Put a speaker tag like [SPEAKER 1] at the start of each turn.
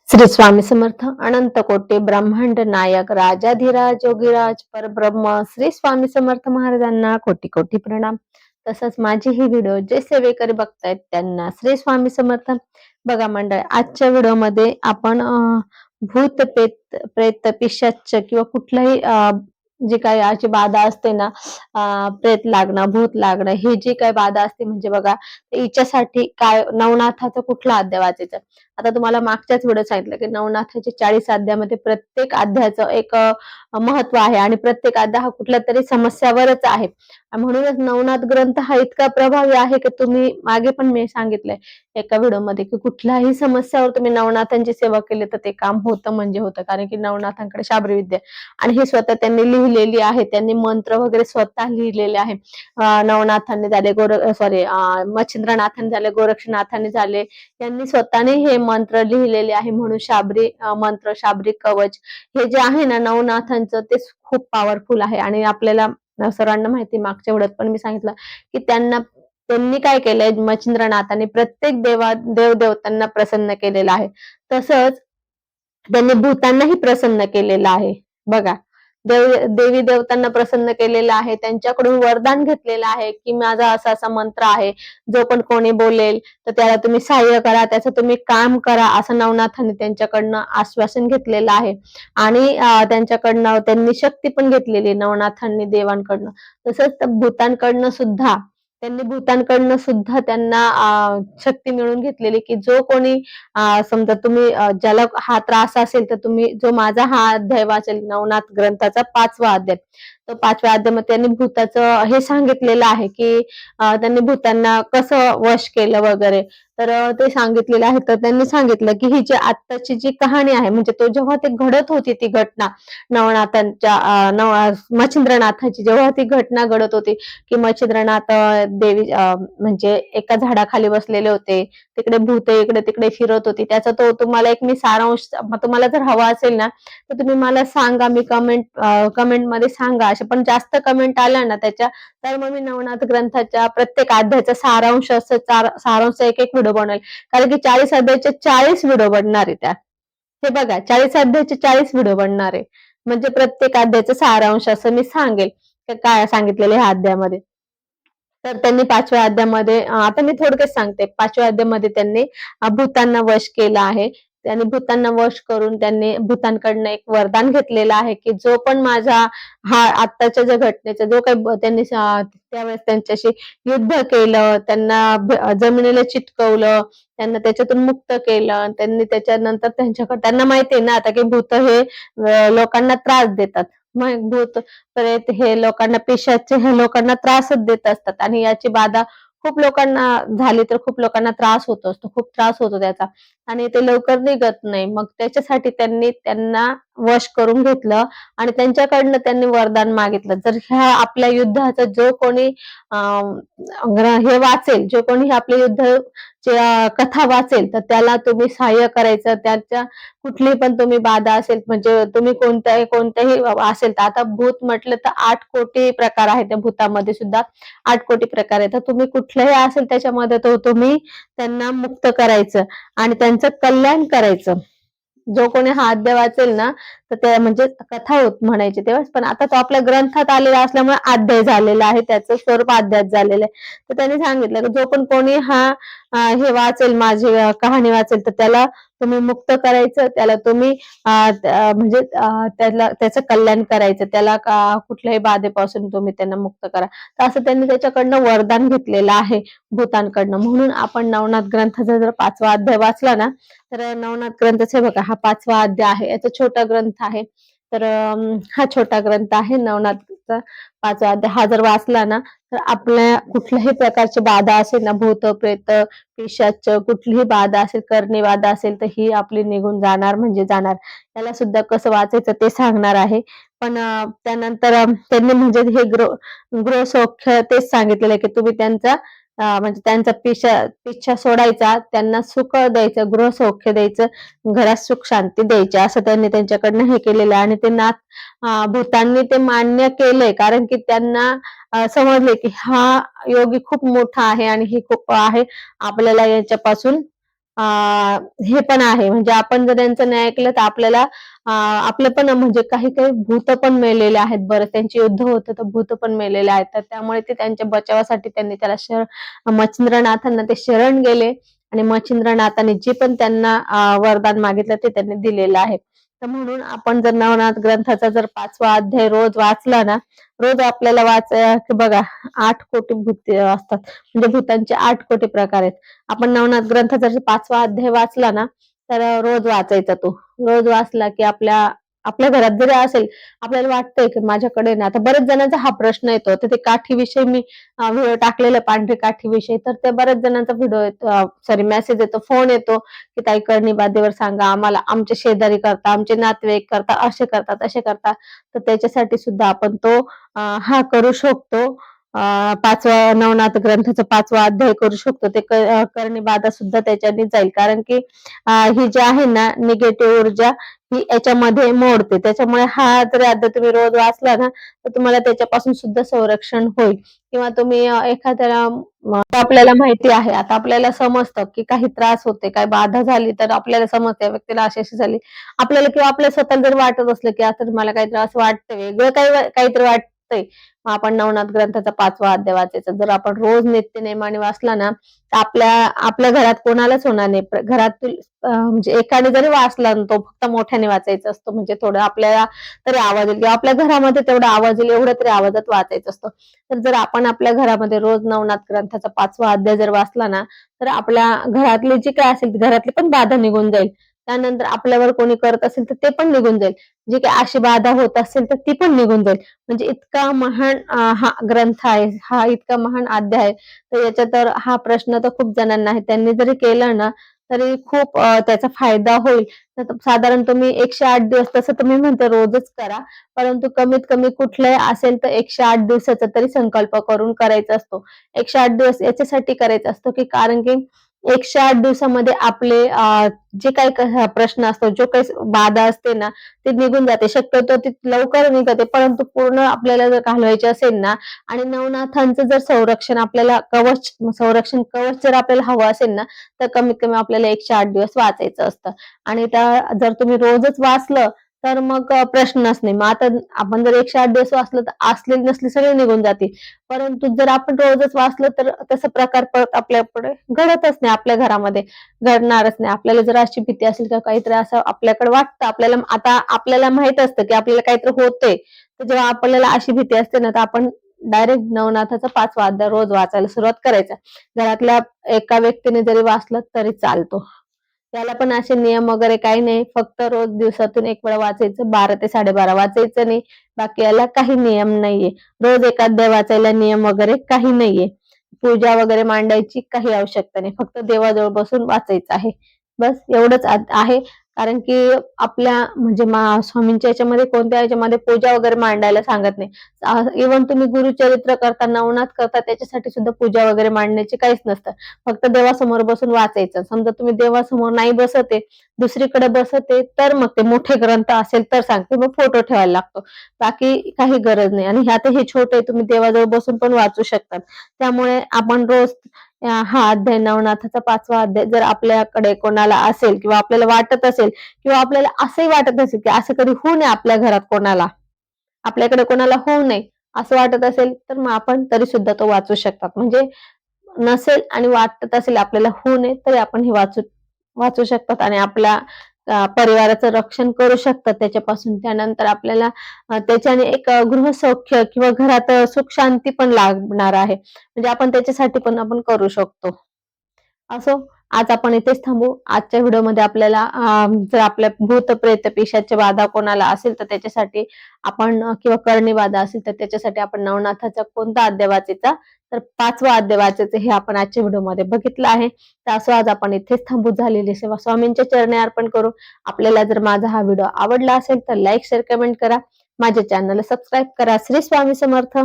[SPEAKER 1] श्री स्वामी समर्थ अनंत कोटी ब्रह्मांड नायक राजाधिराज योगीराज परब्रह्म श्री स्वामी समर्थ महाराजांना कोटी कोटी प्रणाम. तसंच माझी ही व्हिडिओ जे सेवेकरी बघतायत त्यांना श्री स्वामी समर्थ. बघा मंडळ, आजच्या व्हिडिओमध्ये आपण भूत प्रेत पिशाच किंवा कुठलाही जी काही अशी बाधा असते ना, प्रेत लागणं भूत लागणं ही जी काही बाधा असते म्हणजे बघा, हिच्यासाठी काय नवनाथाचं कुठला अध्याय वाचायचं. आता तुम्हाला मागच्याच व्हिडिओ सांगितलं की नवनाथाचे 40 अध्यायामध्ये प्रत्येक अध्यायाचं एक महत्व आहे आणि प्रत्येक अध्याय हा कुठल्या तरी समस्यावरच आहे. म्हणूनच नवनाथ ग्रंथ हा इतका प्रभावी आहे की तुम्ही मागे पण मी सांगितलंय एका व्हिडिओमध्ये की कुठल्याही समस्यावर तुम्ही नवनाथांची सेवा केली तर ते काम होतं म्हणजे होतं, कारण की नवनाथांकडे शाबरी विद्या आणि हे स्वतः त्यांनी लिहिलेली आहे. त्यांनी मंत्र वगैरे स्वतः लिहिलेले आहे. नवनाथांनी झाले, मच्छिंद्रनाथांनी झाले, गोरक्षनाथांनी झाले, त्यांनी स्वतःने हे मंत्र लिहिलेले आहे. म्हणून शाबरी मंत्र, शाबरी कवच हे जे आहे ना नवनाथांचं ते खूप पॉवरफुल आहे. आणि आपल्याला सर्वांना माहिती, मागच्या व्हिडिओत पण मी सांगितलं की त्यांनी काय केलंय, मच्छिंद्रनाथांनी प्रत्येक देवदेवतांना प्रसन्न केलेलं आहे. तसंच त्यांनी भूतांनाही प्रसन्न केलेलं आहे. बघा, देवी देवतांना प्रसन्न केलेलं आहे, त्यांच्याकडून वरदान घेतलेलं आहे की माझा असा असा मंत्र आहे, जो पण कोणी बोलेल तर त्याला तुम्ही सहाय्य करा, त्याचं तुम्ही काम करा, असं नवनाथांनी त्यांच्याकडनं आश्वासन घेतलेलं आहे. आणि त्यांच्याकडनं त्यांनी शक्ती पण घेतलेली नवनाथांनी देवांकडनं. तसंच भूतांकडनं सुद्धा त्यांना शक्ती मिळून घेतलेली की जो कोणी समजा तुम्ही ज्याला हा त्रास असेल तर तुम्ही जो माझा हा अध्याय वाचेल, नवनाथ ग्रंथाचा 5वा अध्याय, तो 5व्या अध्यायामध्ये त्यांनी भूताचं हे सांगितलेलं आहे की त्यांनी भूतांना कसं वश केलं वगैरे. तर ते सांगितलेलं आहे. तर त्यांनी सांगितलं की ही जी आत्ताची जी कहाणी आहे, म्हणजे तो जेव्हा ते घडत होती ती घटना, मच्छिंद्रनाथाची जेव्हा ती घटना घडत होती की मच्छिंद्रनाथ देवी म्हणजे एका झाडाखाली बसलेले होते, तिकडे भूत इकडे तिकडे फिरत होती, त्याचा तो तुम्हाला एक मी सारांश, तुम्हाला जर हवा असेल ना तर तुम्ही मला सांगा, मी कमेंट मध्ये सांगा. असे पण जास्त कमेंट आल्या ना त्याच्या, तर मग मी नवनाथ ग्रंथाच्या प्रत्येक अध्यायाचा सारांश असं सारांश एक एक व्हिडिओ बनवेल. कारण की 40 अध्यायाचे 40 व्हिडिओ बनणार आहे त्या. हे बघा, 40 अध्यायाचे 40 व्हिडिओ बनणार आहे, म्हणजे प्रत्येक अध्यायाचा सारांश असं मी सांगेल काय सांगितलेलं ह्या अध्यायामध्ये. तर त्यांनी 5व्या अध्यायामध्ये, आता मी थोडक्यात सांगते, 5व्या अध्यायामध्ये त्यांनी भूतांना वश केलं आहे. त्यांनी भूतांना वश करून त्यांनी भूतांकडनं एक वरदान घेतलेलं आहे की जो पण माझा हा आत्ताच्या ज्या घटनेचा जो काही त्यांनी त्यावेळेस त्यांच्याशी युद्ध केलं, त्यांना जमिनीला चिटकवलं, त्यांना त्याच्यातून मुक्त केलं. त्यांनी त्याच्यानंतर त्यांना माहिती आहे ना आता की भूत हे लोकांना त्रास देतात. मग भूत प्रेत हे लोकांना, पिशाच हे लोकांना त्रासच देत असतात आणि याची बाधा खूप लोकांना झाली तर खूप लोकांना त्रास होत असतो, खूप त्रास होतो त्याचा आणि ते लवकर निघत नाही. मग त्याच्यासाठी त्यांनी त्यांना वश करून घेतलं आणि त्यांच्याकडनं त्यांनी वरदान मागितलं. जर ह्या आपल्या युद्धाचा जो कोणी हे वाचेल, जो कोणी आपल्या युद्धाची कथा वाचेल तर त्याला तुम्ही सहाय्य करायचं. त्याच्या कुठली पण तुम्ही बाधा असेल, म्हणजे तुम्ही कोणत्याही असेल, तर आता भूत म्हटलं तर 8 कोटी प्रकार आहेत. त्या भूतामध्ये सुद्धा 8 कोटी प्रकार आहेत. तर तुम्ही कुठल्याही असेल त्याच्यामध्ये तो तुम्ही त्यांना मुक्त करायचं आणि त्यांचं कल्याण करायचं. जो कोणी हा अध्याय वाचेल ना तर ते म्हणजे कथा होत म्हणायची तेव्हाच, पण आता तो आपल्या ग्रंथात आलेला असल्यामुळे अध्याय झालेला आहे, त्याचं स्वरूप अध्याय झालेलं आहे. तर त्यांनी सांगितलं की जो पण कोणी हा हे वाचेल, माझी कहाणी वाचेल, तर त्याला तुम्ही मुक्त करायचं, त्याला तुम्ही म्हणजे त्याचं कल्याण करायचं, त्याला कुठल्याही बाधेपासून तुम्ही त्यांना मुक्त करा. तर असं त्यांनी त्याच्याकडनं वरदान घेतलेलं आहे भूतांकडनं. म्हणून आपण नवनाथ ग्रंथाचा जर 5वा अध्याय वाचला ना, तर नवनाथ ग्रंथाचे बघा हा 5वा अध्याय आहे, याचा छोटा ग्रंथ आहे. तर हा छोटा ग्रंथ आहे नवनाथचा 5वा अध्याय. हा जर वाचला ना तर आपल्या कुठल्याही प्रकारची बाधा असेल ना, भूत प्रेत पिशाच कुठलीही बाधा असेल, करणी बाधा असेल, तर ही आपली निघून जाणार म्हणजे जाणार. याला सुद्धा कसं वाचायचं ते सांगणार आहे. पण त्यानंतर त्यांनी म्हणजे हे गृहसौख्य तेच सांगितलेलं आहे की तुम्ही त्यांचा म्हणजे त्यांचा पिच्छा सोडायचा, त्यांना सुख द्यायचं, गृहसौख्य द्यायचं, घरात सुख शांती द्यायची, असं त्यांनी त्यांच्याकडनं हे केलेलं आहे. आणि ते भूतांनी ते मान्य केलंय, कारण की त्यांना समजले की हा योगी खूप मोठा आहे आणि हे खूप आहे, आपल्याला याच्यापासून हे पण आहे. म्हणजे आपण जर त्यांचं नाही ऐकलं तर आपल्याला आपलं पण म्हणजे काही-काही भूत पण मेलेले आहेत बरं. त्यांची युद्ध होतं तर भूत पण मेलेले आहेत. तर त्यामुळे ते त्यांच्या बचावासाठी त्यांनी त्याला मच्छिंद्रनाथांना ते शरण गेले आणि मच्छिंद्रनाथांनी जे पण त्यांना वरदान मागितलं ते त्यांनी दिलेलं आहे. तर म्हणून आपण जर नवनाथ ग्रंथाचा जर 5वा अध्याय रोज वाचला ना, रोज आपल्याला बघा 8 कोटी भूत असतात. म्हणजे भूतांचे 8 कोटी प्रकार आहेत. आपण नवनाथ ग्रंथाचा जर 5वा अध्याय वाचला ना, तर रोज वाचायचा तो. रोज वाचला की आपल्या आपल्या घरात जरी असेल, आपल्याला वाटतंय की माझ्याकडे ना आता बऱ्याच जणांचा हा प्रश्न येतो. तर ते काठीविषयी मी व्हिडिओ टाकलेला पांढरी काठीविषयी. तर त्या बऱ्याच जणांचा व्हिडिओ येतो सॉरी मेसेज येतो, फोन येतो की ताई करणी बाधेवर सांगा आम्हाला. आमचे शेजारी करतात, आमचे नातेवाईक करतात, असे करतात, तसे करतात. तर त्याच्यासाठी सुद्धा आपण तो हा करू शकतो. 5वा नवनाथ ग्रंथाचा 5वा अध्याय करू शकतो. ते करणी बाधा सुद्धा त्याच्याने जाईल. कारण की ही जी आहे ना निगेटिव्ह ऊर्जा ही याच्यामध्ये मोडते. त्याच्यामुळे हा जर अध्याय तुम्ही रोज वाचला ना, तर तुम्हाला त्याच्यापासून सुद्धा संरक्षण होईल. किंवा तुम्ही एखाद्याला आपल्याला माहिती आहे, आता आपल्याला समजतं की काही त्रास होते, काही बाधा झाली तर आपल्याला समजते या व्यक्तीला अशी-अशी झाली. आपल्याला किंवा आपल्या स्वतःला जर वाटत असलं की आता मला काहीतरी असं वाटतंय, वेगळं काहीतरी वाटतंय, मग आपण नवनाथ ग्रंथाचा 5वा अध्याय वाचायचा. जर आपण रोज नित्यनेमाने वाचला ना, तर आपल्या आपल्या घरात कोणालाच होणार नाही. घरातील म्हणजे एकाने जरी वाचला ना, तो फक्त मोठ्याने वाचायचा असतो. म्हणजे थोडं आपल्याला तरी आवाज येईल किंवा आपल्या घरामध्ये तेवढा आवाज येईल एवढं तरी आवाजात वाचायचं असतं. तर जर आपण आपल्या घरामध्ये रोज नवनाथ ग्रंथाचा 5वा अध्याय जर वाचला ना, तर आपल्या घरातली जी काही असेल घरातली पण बाधा निघून जाईल. त्यानंतर आपल्यावर कोणी करत असेल तर ते पण निघून जाईल. जी काही अशी बाधा होत असेल तर ती पण निघून जाईल. म्हणजे इतका महान हा ग्रंथ आहे, हा इतका महान अध्याय आहे. तर याचा तर हा प्रश्न तर खूप जणांना आहे. त्यांनी जरी केलं ना, तरी खूप त्याचा फायदा होईल. तर साधारण तुम्ही 108 दिवस तसं तुम्ही म्हणता रोजच करा. परंतु कमीत कमी कुठलंही असेल तर 108 दिवसाचा तरी संकल्प करून करायचा असतो. 108 दिवस याच्यासाठी करायचा असतो, की कारण की 108 दिवसामध्ये आपले जे काही प्रश्न असतो, जो काही बाधा असते ना, ती निघून जाते. शक्यतो ती लवकर निघते, परंतु पूर्ण आपल्याला जर घालवायची असेल ना आणि नवनाथांचं जर संरक्षण कवच जर आपल्याला हवं असेल ना, तर कमीत कमी आपल्याला 108 दिवस वाचायचं असतं. आणि जर तुम्ही रोजच वाचलं, तर मग प्रश्नच नाही. मग आता आपण जर 108 दिवस वाचलं, तर असले नसले सगळे निघून जातील. परंतु जर आपण रोजच वाचलं, तर तसा प्रकार परत आपल्यापुढे घडतच नाही, आपल्या घरामध्ये घडणारच नाही. आपल्याला जर अशी भीती असेल किंवा काहीतरी असं आपल्याकडे वाटतं, आता आपल्याला माहित असतं की आपल्याला काहीतरी होतंय. तर जेव्हा आपल्याला अशी भीती असते ना, तर आपण डायरेक्ट नवनाथाचा 5वा अध्याय रोज वाचायला सुरुवात करायचा. घरातल्या एका व्यक्तीने जरी वाचलं तरी चालतो. त्याला पण असे नियम वगैरे काही नाही. फक्त रोज दिवसातून 1 वेळा वाचायचं. 12 ते 12:30 वाचायचं नाही. बाकी याला काही नियम नाहीये. रोज 1 अध्याय वाचायला नियम वगैरे काही नाहीये. पूजा वगैरे मांडायची काही आवश्यकता नाही. फक्त देवाजवळ बसून वाचायचं आहे. बस एवढंच आहे. कारण की आपल्या म्हणजे स्वामींच्या ह्याच्यामध्ये कोणत्या ह्याच्यामध्ये पूजा वगैरे मांडायला सांगत नाही. इव्हन तुम्ही गुरुचरित्र करता, नवनाथ करता त्याच्यासाठी सुद्धा पूजा वगैरे मांडण्याची काहीच नसतं. फक्त देवासमोर बसून वाचायचं. समजा तुम्ही देवासमोर नाही बसत आहे, दुसरीकडे बसत आहे, तर मग ते मोठे ग्रंथ असेल तर सांगते, मग फोटो ठेवायला लागतो. बाकी काही गरज नाही आणि ह्यात हे छोटे आहे, तुम्ही देवाजवळ बसून पण वाचू शकतात. त्यामुळे आपण रोज हा अध्याय नवनाथाचा 5वा अध्याय जर आपल्याकडे कोणाला असेल किंवा आपल्याला वाटत असेल किंवा आपल्याला असंही वाटत असेल, की असं कधी होऊ नये आपल्या घरात कोणाला, आपल्याकडे कोणाला होऊ नये असं वाटत असेल, तर मग आपण तरी सुद्धा तो वाचू शकतात. म्हणजे नसेल आणि वाटत असेल आपल्याला होऊ नये, तरी आपण हे वाचू वाचू शकतात आणि आपल्या परिवाराचं रक्षण करू शकतात त्याच्यापासून. त्यानंतर आपल्याला त्याच्याने एक गृहसौख्य किंवा घरात सुख शांती पण लाभणार आहे. म्हणजे आपण त्याच्यासाठी पण आपण करू शकतो. असो, आज आपण इथेच थांबू. आजच्या व्हिडिओमध्ये आपल्याला जर आपल्या भूत, प्रेत, पिशाच्य बाधा कोणाला असेल तर त्याच्यासाठी आपण किंवा करणी बाधा असेल तर त्याच्यासाठी आपण नवनाथाचा कोणता अध्याय वाचायचा? तर 5वा अध्याय वाचायचं हे आपण आजच्या व्हिडिओमध्ये बघितलं आहे. तर असो आज आपण इथेच थांबू. झालेली सेवा स्वामींच्या चरणी अर्पण करू. आपल्याला जर माझा हा व्हिडिओ आवडला असेल तर लाईक, शेअर, कमेंट करा. माझ्या चॅनलला सबस्क्राईब करा. श्री स्वामी समर्थ.